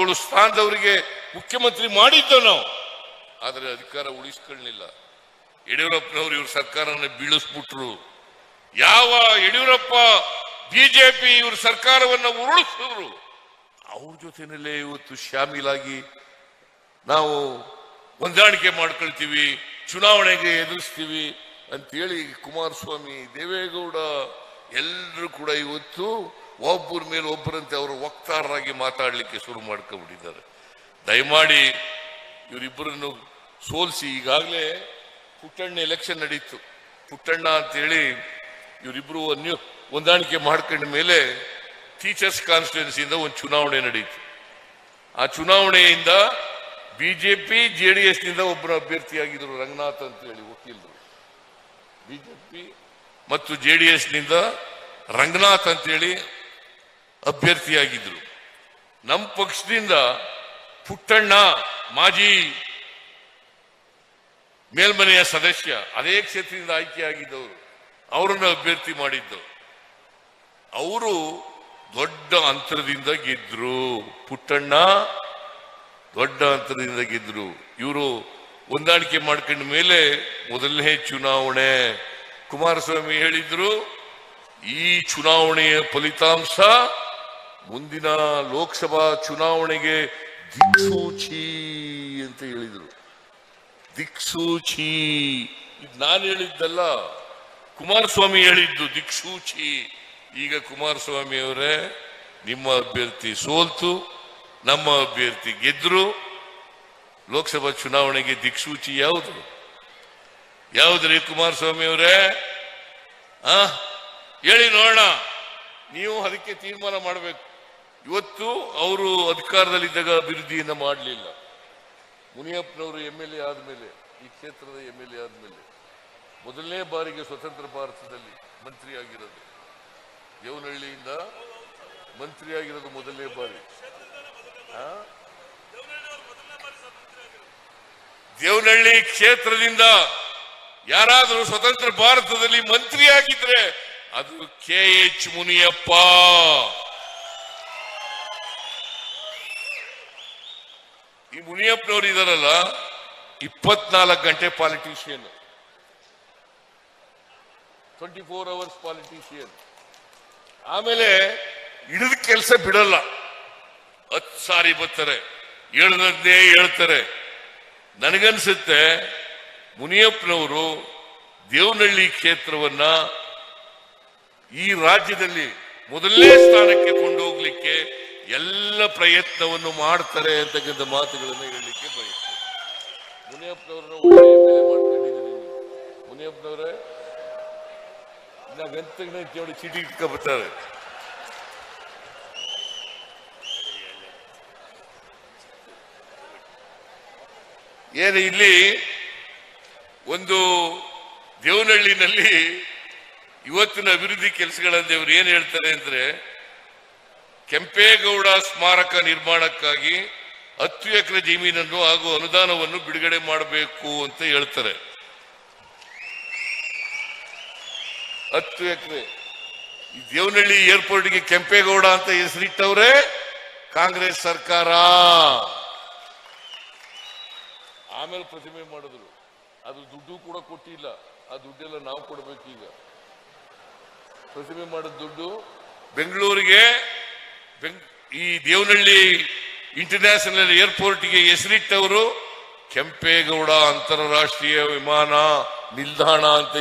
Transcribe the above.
ಮುಖ್ಯಮಂತ್ರಿಗಳು ಸ್ಥಾನದವರಿಗೆ ಮುಖ್ಯಮಂತ್ರಿ ಮಾಡಿದ್ದ ನಾವು, ಆದರೆ ಅಧಿಕಾರ ಉಳಿಸ್ಕೊಳ್ಳಲಿಲ್ಲ. ಯಡಿಯೂರಪ್ಪನವರು ಇವ್ರ ಸರ್ಕಾರನ ಬೀಳಿಸ್ಬಿಟ್ರು. ಯಾವ ಯಡಿಯೂರಪ್ಪ ಬಿಜೆಪಿ ಇವ್ರ ಸರ್ಕಾರವನ್ನು ಉರುಳಿಸಿದ್ರು, ಅವ್ರ ಜೊತೆನಲ್ಲೇ ಇವತ್ತು ಶಾಮೀಲಾಗಿ ನಾವು ಹೊಂದಾಣಿಕೆ ಮಾಡ್ಕೊಳ್ತೀವಿ, ಚುನಾವಣೆಗೆ ಎದುರಿಸ್ತೀವಿ ಅಂತೇಳಿ ಕುಮಾರಸ್ವಾಮಿ, ದೇವೇಗೌಡ ಎಲ್ಲರೂ ಕೂಡ ಇವತ್ತು ಒಬ್ಬರ ಮೇಲೆ ಒಬ್ಬರಂತೆ ಅವರು ವಕ್ತಾರರಾಗಿ ಮಾತಾಡಲಿಕ್ಕೆ ಶುರು ಮಾಡ್ಕೊಂಡ್ಬಿಟ್ಟಿದ್ದಾರೆ. ದಯಮಾಡಿ ಇವರಿಬ್ಬರನ್ನು ಸೋಲಿಸಿ, ಈಗಾಗಲೇ ಪುಟ್ಟಣ್ಣ ಎಲೆಕ್ಷನ್ ನಡೀತು, ಪುಟ್ಟಣ್ಣ ಅಂತೇಳಿ ಇವರಿಬ್ರು ಹೊಂದಾಣಿಕೆ ಮಾಡ್ಕೊಂಡ ಮೇಲೆ ಟೀಚರ್ಸ್ ಕಾನ್ಸ್ಟಿಟ್ಯೂನ್ಸಿಯಿಂದ ಒಂದು ಚುನಾವಣೆ ನಡೀತು. ಆ ಚುನಾವಣೆಯಿಂದ ಬಿಜೆಪಿ ಜೆಡಿಎಸ್ ನಿಂದ ಒಬ್ಬರು ಅಭ್ಯರ್ಥಿಯಾಗಿದ್ರು, ರಂಗನಾಥ್ ಅಂತ ಹೇಳಿ ವಕೀಲರು. ಬಿಜೆಪಿ ಮತ್ತು ಜೆಡಿಎಸ್ ನಿಂದ ರಂಗನಾಥ್ ಅಂತೇಳಿ ಅಭ್ಯರ್ಥಿಯಾಗಿದ್ರು. ನಮ್ಮ ಪಕ್ಷದಿಂದ ಪುಟ್ಟಣ್ಣ ಮಾಜಿ ಮೇಲ್ಮನೆಯ ಸದಸ್ಯ, ಅದೇ ಕ್ಷೇತ್ರದಿಂದ ಆಯ್ಕೆಯಾಗಿದ್ದವರು, ಅವರನ್ನು ಅಭ್ಯರ್ಥಿ ಮಾಡಿದ್ದು. ಅವರು ದೊಡ್ಡ ಅಂತರದಿಂದ ಗೆದ್ರು. ಪುಟ್ಟಣ್ಣ ದೊಡ್ಡ ಅಂತರದಿಂದ ಗೆದ್ರು. ಇವರು ಹೊಂದಾಣಿಕೆ ಮಾಡ್ಕೊಂಡ ಮೇಲೆ ಮೊದಲನೇ ಚುನಾವಣೆ ಕುಮಾರಸ್ವಾಮಿ ಹೇಳಿದ್ರು, ಈ ಚುನಾವಣೆಯ ಫಲಿತಾಂಶ ಮುಂದಿನ ಲೋಕಸಭಾ ಚುನಾವಣೆಗೆ ದಿಕ್ಸೂಚಿ ಅಂತ ಹೇಳಿದ್ರು. ದಿಕ್ಸೂಚಿ, ಇದು ನಾನು ಹೇಳಿದ್ದಲ್ಲ, ಕುಮಾರಸ್ವಾಮಿ ಹೇಳಿದ್ದು ದಿಕ್ಸೂಚಿ. ಈಗ ಕುಮಾರಸ್ವಾಮಿ ಅವರೇ, ನಿಮ್ಮ ಅಭ್ಯರ್ಥಿ ಸೋಲ್ತು, ನಮ್ಮ ಅಭ್ಯರ್ಥಿ ಗೆದ್ರು. ಲೋಕಸಭಾ ಚುನಾವಣೆಗೆ ದಿಕ್ಸೂಚಿ ಯಾವುದು? ಯಾವುದ್ರಿ ಕುಮಾರಸ್ವಾಮಿ ಅವರೇ? ಹೇಳಿ ನೋಡೋಣ. ನೀವು ಅದಕ್ಕೆ ತೀರ್ಮಾನ ಮಾಡಬೇಕು. ಇವತ್ತು ಅವರು ಅಧಿಕಾರದಲ್ಲಿದ್ದಾಗ ಅಭಿವೃದ್ಧಿಯನ್ನು ಮಾಡಲಿಲ್ಲ. ಮುನಿಯಪ್ಪನವರು MLA ಆದ್ಮೇಲೆ, ಈ ಕ್ಷೇತ್ರದ MLA ಆದ್ಮೇಲೆ ಮೊದಲನೇ ಬಾರಿಗೆ ಸ್ವತಂತ್ರ ಭಾರತದಲ್ಲಿ ಮಂತ್ರಿ ಆಗಿರೋದು, ದೇವನಹಳ್ಳಿಯಿಂದ ಮಂತ್ರಿ ಆಗಿರೋದು ಮೊದಲನೇ ಬಾರಿ. ದೇವನಹಳ್ಳಿ ಕ್ಷೇತ್ರದಿಂದ ಯಾರಾದರೂ ಸ್ವತಂತ್ರ ಭಾರತದಲ್ಲಿ ಮಂತ್ರಿ ಆಗಿದ್ರೆ ಅದು KH ಮುನಿಯಪ್ಪ. ಈ ಮುನಿಯಪ್ಪನವರು ಇದಾರಲ್ಲ, 24 ಗಂಟೆ ಪಾಲಿಟಿಷಿಯನ್, 24 hours ಪಾಲಿಟಿಷಿಯನ್. ಆಮೇಲೆ ಹಿಡಿದ ಕೆಲಸ ಬಿಡಲ್ಲ, 10 ಸಾರಿ ಬರ್ತಾರೆ, ಹೇಳ್ದದ್ದೇ ಹೇಳ್ತಾರೆ. ನನಗನ್ಸುತ್ತೆ ಮುನಿಯಪ್ಪನವರು ದೇವನಹಳ್ಳಿ ಕ್ಷೇತ್ರವನ್ನ ಈ ರಾಜ್ಯದಲ್ಲಿ ಮೊದಲನೇ ಸ್ಥಾನಕ್ಕೆ ಕೊಂಡೋಗ್ಲಿಕ್ಕೆ ಎಲ್ಲ ಪ್ರಯತ್ನವನ್ನು ಮಾಡ್ತಾರೆ ಅಂತಕ್ಕಂಥ ಮಾತುಗಳನ್ನು ಹೇಳಲಿಕ್ಕೆ ಬಯಸ್ತೇನೆ. ಮುನಿಯಪ್ಪನವ್ರನ್ನ ಒಳ್ಳೆ MLA ಮಾಡ್ಕೊಂಡಿದ್ದೀರಿ. ಮುನಿಯಪ್ಪನವರೇ ನೋಡಿ ಚೀಟಿ ಇಟ್ಕೊಬರ್ತಾರೆ. ಏನು ಇಲ್ಲಿ ಒಂದು ದೇವನಹಳ್ಳಿನಲ್ಲಿ ಇವತ್ತಿನ ಅಭಿವೃದ್ಧಿ ಕೆಲಸಗಳಲ್ಲಿ ಅವರು ಏನ್ ಹೇಳ್ತಾರೆ ಅಂದ್ರೆ, ಕೆಂಪೇಗೌಡ ಸ್ಮಾರಕ ನಿರ್ಮಾಣಕ್ಕಾಗಿ 10 ಎಕರೆ ಜಮೀನನ್ನು ಹಾಗೂ ಅನುದಾನವನ್ನು ಬಿಡುಗಡೆ ಮಾಡಬೇಕು ಅಂತ ಹೇಳ್ತಾರೆ. 10 ಎಕರೆ. ಈ ದೇವನಹಳ್ಳಿ ಏರ್ಪೋರ್ಟ್ಗೆ ಕೆಂಪೇಗೌಡ ಅಂತ ಹೆಸರಿಟ್ಟವ್ರೆ ಕಾಂಗ್ರೆಸ್ ಸರ್ಕಾರ. ಆಮೇಲೆ ಪ್ರತಿಮೆ ಮಾಡಿದ್ರು, ಅದು ದುಡ್ಡು ಕೂಡ ಕೊಟ್ಟಿಲ್ಲ. ಆ ದುಡ್ಡೆಲ್ಲ ನಾವು ಕೊಡ್ಬೇಕೀಗ. ಪ್ರತಿಮೆ ಮಾಡಿದ ದುಡ್ಡು ಬೆಂಗಳೂರಿಗೆ, ಈ ದೇವನಹಳ್ಳಿ ಇಂಟರ್ನ್ಯಾಷನಲ್ ಏರ್ಪೋರ್ಟ್ಗೆ ಹೆಸರಿಟ್ಟವರು ಕೆಂಪೇಗೌಡ ಅಂತಾರಾಷ್ಟ್ರೀಯ ವಿಮಾನ ನಿಲ್ದಾಣ ಅಂತ